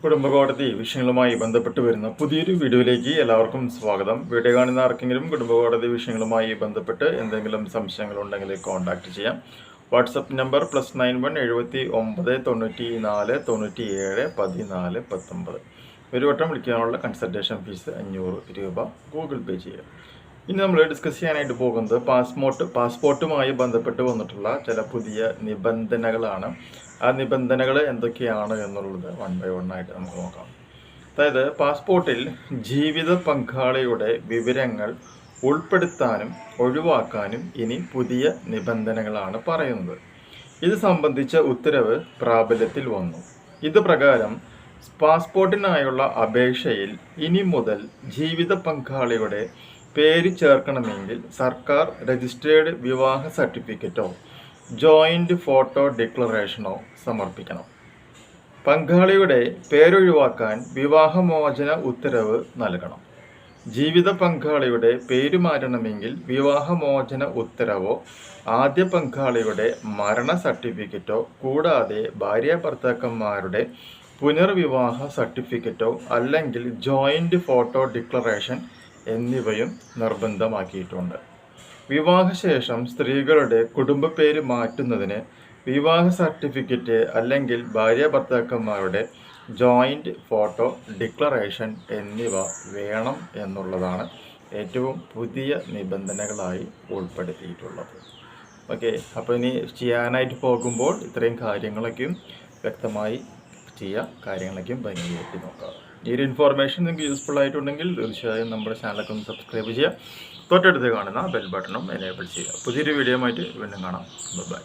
കുടുംബകോടതി വിഷയങ്ങളുമായി ബന്ധപ്പെട്ട് വരുന്ന പുതിയൊരു വീഡിയോയിലേക്ക് എല്ലാവർക്കും സ്വാഗതം. വീഡിയോ കാണുന്ന ആർക്കെങ്കിലും കുടുംബകോടതി വിഷയങ്ങളുമായി ബന്ധപ്പെട്ട് എന്തെങ്കിലും സംശയങ്ങളുണ്ടെങ്കിൽ കോൺടാക്റ്റ് ചെയ്യാം. WhatsApp number +91 79 94 97 14 19. ഒരു വട്ടം വിളിക്കാനുള്ള കൺസൾട്ടേഷൻ ഫീസ് 500 രൂപ ഗൂഗിൾ പേ ചെയ്യാം. ഇനി നമ്മൾ ഡിസ്കസ് ചെയ്യാനായിട്ട് പോകുന്നത് പാസ്പോർട്ടുമായി ബന്ധപ്പെട്ട് വന്നിട്ടുള്ള ചില പുതിയ നിബന്ധനകളാണ്. ആ നിബന്ധനകൾ എന്തൊക്കെയാണ് എന്നുള്ളത് 1 by 1 ആയിട്ട് നമുക്ക് നോക്കാം. അതായത് പാസ്പോർട്ടിൽ ജീവിത പങ്കാളിയുടെ വിവരങ്ങൾ ഉൾപ്പെടുത്താനും ഒഴിവാക്കാനും ഇനി പുതിയ നിബന്ധനകളാണ് പറയുന്നത്. ഇത് സംബന്ധിച്ച ഉത്തരവ് പ്രാബല്യത്തിൽ വന്നു. ഇത് പ്രകാരം പാസ്പോർട്ടിനായുള്ള അപേക്ഷയിൽ ഇനി മുതൽ ജീവിത പങ്കാളിയുടെ പേര് ചേർക്കണമെങ്കിൽ സർക്കാർ രജിസ്ട്രേഡ് വിവാഹ സർട്ടിഫിക്കറ്റോ ജോയിൻ്റ് ഫോട്ടോ ഡിക്ലറേഷനോ സമർപ്പിക്കണം. പങ്കാളിയുടെ പേരൊഴിവാക്കാൻ വിവാഹമോചന ഉത്തരവ് നൽകണം. ജീവിത പങ്കാളിയുടെ പേര് മാറ്റണമെങ്കിൽ വിവാഹമോചന ഉത്തരവോ ആദ്യ പങ്കാളിയുടെ മരണ സർട്ടിഫിക്കറ്റോ കൂടാതെ ഭാര്യാഭർത്താക്കന്മാരുടെ പുനർവിവാഹ സർട്ടിഫിക്കറ്റോ അല്ലെങ്കിൽ ജോയിൻ്റ് ഫോട്ടോ ഡിക്ലറേഷൻ എന്നിവയും നിർബന്ധമാക്കിയിട്ടുണ്ട്. വിവാഹശേഷം സ്ത്രീകളുടെ കുടുംബ പേര് മാറ്റുന്നതിന് വിവാഹ സർട്ടിഫിക്കറ്റ് അല്ലെങ്കിൽ ഭാര്യാഭർത്താക്കന്മാരുടെ ജോയിൻ്റ് ഫോട്ടോ ഡിക്ലറേഷൻ എന്നിവ വേണം എന്നുള്ളതാണ് ഏറ്റവും പുതിയ നിബന്ധനകളായി ഉൾപ്പെടുത്തിയിട്ടുള്ളത്. ഓക്കെ, അപ്പോൾ ഇനി ചെയ്യാനായിട്ട് പോകുമ്പോൾ ഇത്രയും കാര്യങ്ങളൊക്കെയും വ്യക്തമായി ചെയ്യുക, കാര്യങ്ങളൊക്കെയും ഭംഗിയായിട്ട് നോക്കുക. ഈ ഒരു ഇൻഫോർമേഷൻ നിങ്ങൾക്ക് യൂസ്ഫുൾ ആയിട്ടുണ്ടെങ്കിൽ തീർച്ചയായും നമ്മുടെ ചാനലൊക്കെ ഒന്ന് സബ്സ്ക്രൈബ് ചെയ്യുക. തൊട്ടടുത്ത് കാണുന്ന ബെൽ ബട്ടണും എനേബിൾ ചെയ്യുക. പുതിയൊരു വീഡിയോ ആയിട്ട് വീണ്ടും കാണാം. ബൈ.